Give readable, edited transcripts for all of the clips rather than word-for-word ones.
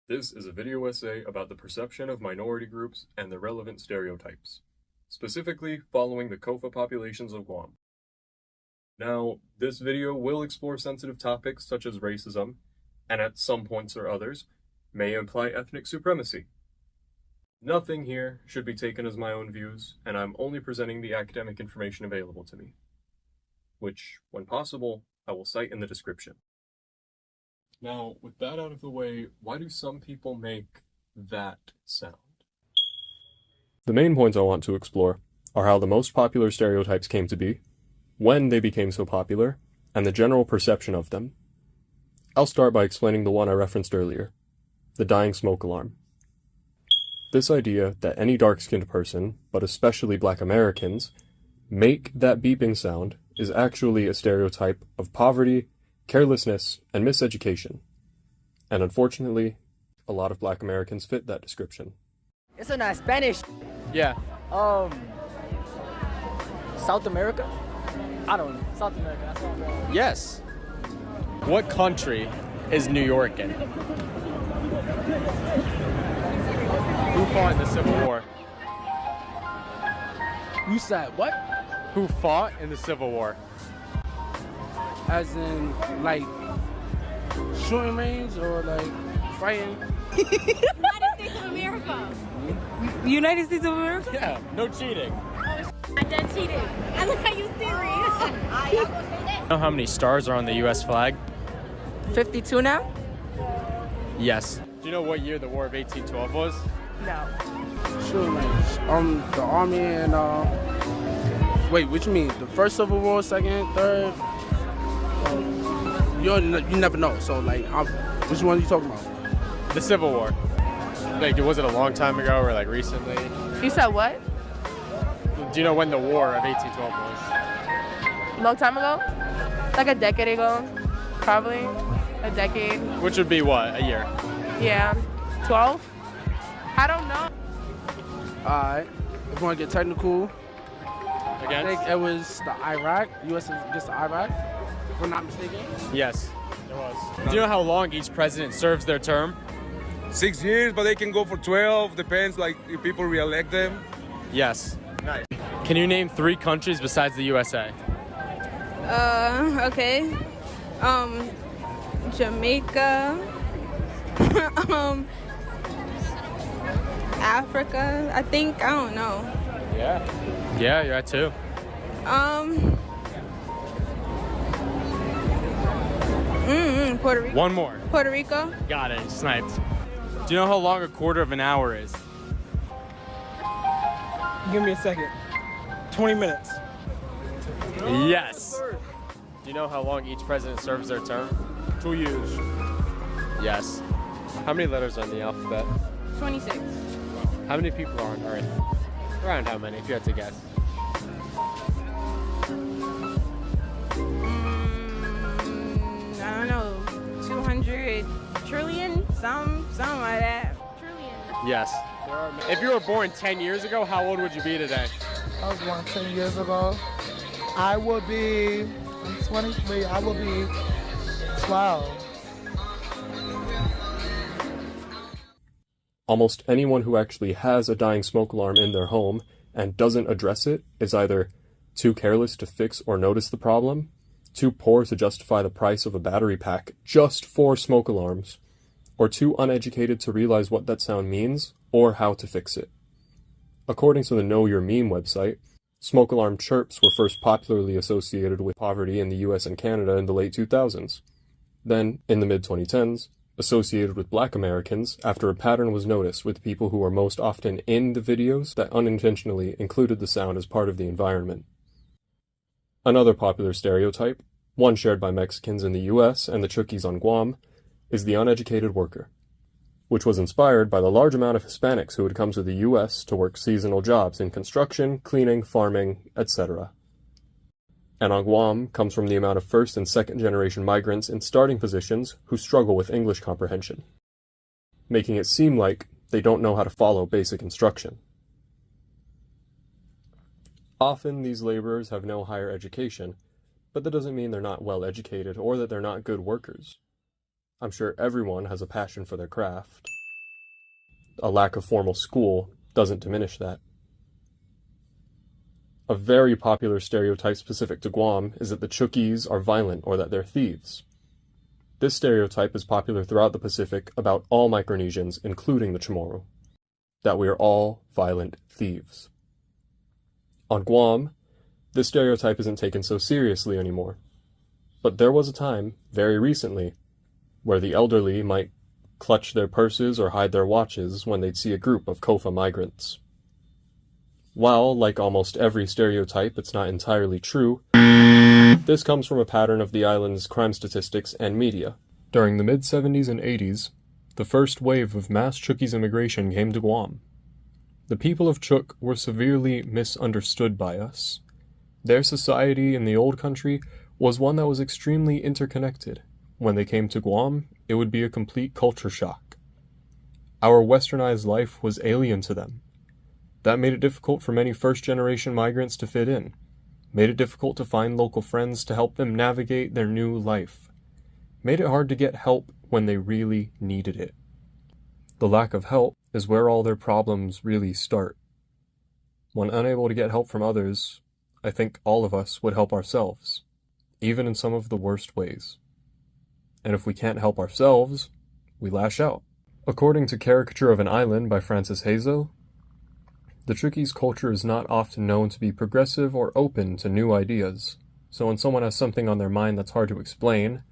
This is a video essay about the perception of minority groups and the relevant stereotypes, specifically following the Kofa populations of Guam. Now, this video will explore sensitive topics such as racism, and at some points or others, may imply ethnic supremacy. Nothing here should be taken as my own views, and I'm only presenting the academic information available to me, which, when possible, I will cite in the description. Now, with that out of the way, why do some people make that sound? The main points I want to explore are how the most popular stereotypes came to be, when they became so popular, and the general perception of them. I'll start by explaining the one I referenced earlier, the dying smoke alarm. This idea that any dark-skinned person, but especially Black Americans, make that beeping sound is actually a stereotype of poverty, carelessness, and miseducation. And unfortunately, a lot of Black Americans fit that description. It's in Spanish. Yeah. South America? I don't know. South America. That's all I know. Yes. What country is New York in? Who fought in the Civil War? You said what? Who fought in the Civil War? As in, like, shooting range or, like, fighting? United States of America. United States of America? Yeah, no cheating. I done cheated. I look how you serious. You know how many stars are on the U.S. flag? 52 now? Yes. Do you know what year the War of 1812 was? No. Shooting range. The army and, wait, what you mean? The first Civil War, second, third? You never know. So, like, which one are you talking about? The Civil War. Like, was it a long time ago or, like, recently? You said what? Do you know when the War of 1812 was? Long time ago? Like a decade ago? Probably. A decade. Which would be what, a year? Yeah. 12? I don't know. Alright. If you want to get technical, I Against? think it was the Iraq. U.S. against the Iraq, if I'm not mistaken. Yes, it was. Do you know how long each president serves their term? 6 years, but they can go for 12. Depends, like, if people re-elect them. Yes. Nice. Can you name 3 countries besides the USA? Okay. Jamaica. Africa. I think, I don't know. Yeah. Yeah, you're at 2. Puerto Rico. One more. Puerto Rico. Got it. Sniped. Do you know how long a quarter of an hour is? Give me a second. 20 minutes. Yes. Do you know how long each president serves their term? 2 years. Yes. How many letters are in the alphabet? 26. How many people are on Earth? Around how many, if you had to guess? I don't know. 200 trillion? Something like that. Trillion. Yes. If you were born 10 years ago, how old would you be today? I was born 10 years ago. I would be, I'm 23, I would be 12. Almost anyone who actually has a dying smoke alarm in their home and doesn't address it is either too careless to fix or notice the problem, too poor to justify the price of a battery pack just for smoke alarms, or too uneducated to realize what that sound means or how to fix it. According to the Know Your Meme website, smoke alarm chirps were first popularly associated with poverty in the US and Canada in the late 2000s. Then, in the mid-2010s, associated with Black Americans after a pattern was noticed with people who were most often in the videos that unintentionally included the sound as part of the environment. Another popular stereotype, one shared by Mexicans in the US and the Chukis on Guam, is the uneducated worker, which was inspired by the large amount of Hispanics who had come to the US to work seasonal jobs in construction, cleaning, farming, etc. And on Guam comes from the amount of first and second generation migrants in starting positions who struggle with English comprehension, making it seem like they don't know how to follow basic instruction. Often these laborers have no higher education, but that doesn't mean they're not well educated or that they're not good workers. I'm sure everyone has a passion for their craft. a lack of formal school doesn't diminish that. A very popular stereotype specific to Guam is that the Chukis are violent or that they're thieves. This stereotype is popular throughout the Pacific about all Micronesians, including the Chamorro, that we are all violent thieves. On Guam, this stereotype isn't taken so seriously anymore. But there was a time, very recently, where the elderly might clutch their purses or hide their watches when they'd see a group of Kofa migrants. While, like almost every stereotype, it's not entirely true, this comes from a pattern of the island's crime statistics and media. During the mid-70s and 80s, the first wave of mass Chukis immigration came to Guam. The people of Chuk were severely misunderstood by us. Their society in the old country was one that was extremely interconnected. When they came to Guam, it would be a complete culture shock. Our westernized life was alien to them. That made it difficult for many first-generation migrants to fit in, made it difficult to find local friends to help them navigate their new life, made it hard to get help when they really needed it. The lack of help is where all their problems really start. When unable to get help from others, I think all of us would help ourselves, even in some of the worst ways. And if we can't help ourselves, we lash out. According to Caricature of an Island by Francis Hazel, the Chukis' culture is not often known to be progressive or open to new ideas, so when someone has something on their mind that's hard to explain,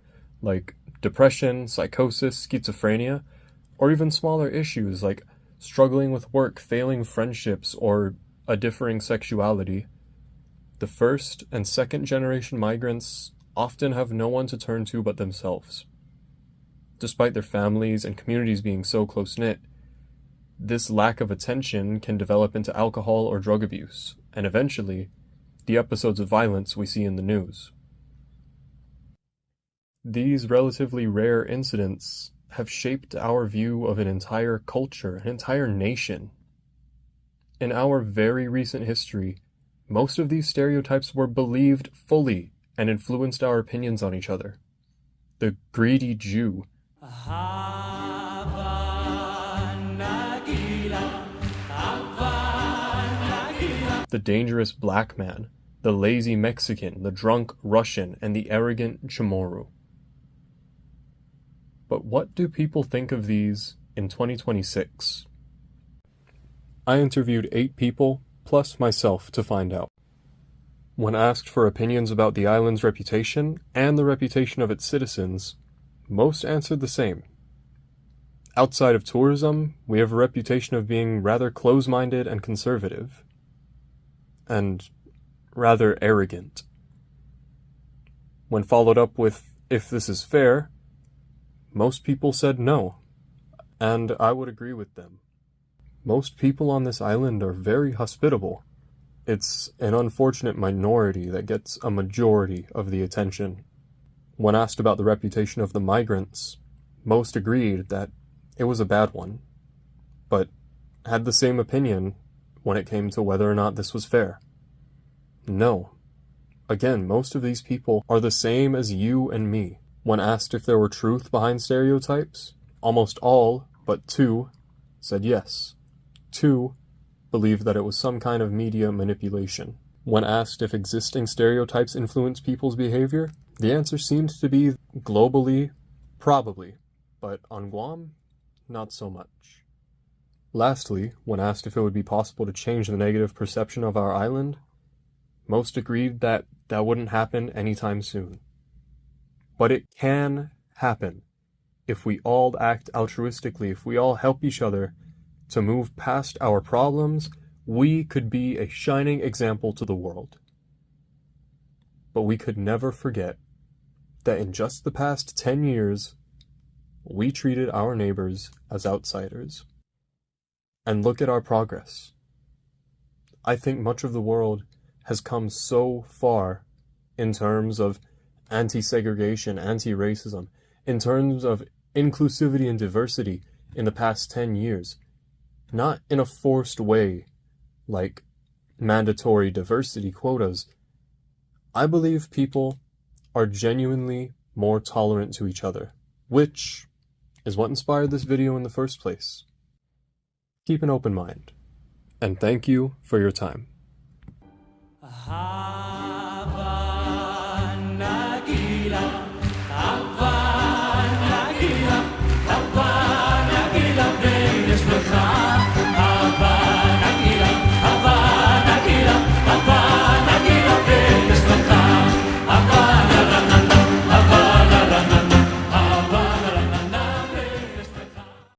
like depression, psychosis, schizophrenia, or even smaller issues like struggling with work, failing friendships, or a differing sexuality, the first and second generation migrants often have no one to turn to but themselves. Despite their families and communities being so close-knit, this lack of attention can develop into alcohol or drug abuse, and eventually, the episodes of violence we see in the news. These relatively rare incidents have shaped our view of an entire culture, an entire nation. In our very recent history, most of these stereotypes were believed fully and influenced our opinions on each other. The greedy Jew, the dangerous black man, the lazy Mexican, the drunk Russian, and the arrogant Chamorro. But what do people think of these in 2026? I interviewed 8 people, plus myself, to find out. When asked for opinions about the island's reputation and the reputation of its citizens, most answered the same. Outside of tourism, we have a reputation of being rather close-minded and conservative. And rather arrogant. When followed up with, if this is fair, most people said no, and I would agree with them. Most people on this island are very hospitable. It's an unfortunate minority that gets a majority of the attention. When asked about the reputation of the migrants, most agreed that it was a bad one, but had the same opinion when it came to whether or not this was fair. No. Again, most of these people are the same as you and me. When asked if there were truth behind stereotypes, almost all, but 2, said yes. 2 believed that it was some kind of media manipulation. When asked if existing stereotypes influence people's behavior, the answer seemed to be globally, probably, but on Guam, not so much. Lastly, when asked if it would be possible to change the negative perception of our island, most agreed that that wouldn't happen anytime soon. But it can happen if we all act altruistically, if we all help each other to move past our problems. We could be a shining example to the world. But we could never forget that in just the past 10 years, we treated our neighbors as outsiders. And look at our progress. I think much of the world has come so far in terms of anti-segregation, anti-racism, in terms of inclusivity and diversity in the past 10 years. Not in a forced way, like mandatory diversity quotas. I believe people are genuinely more tolerant to each other, which is what inspired this video in the first place. Keep an open mind. And thank you for your time. Ah.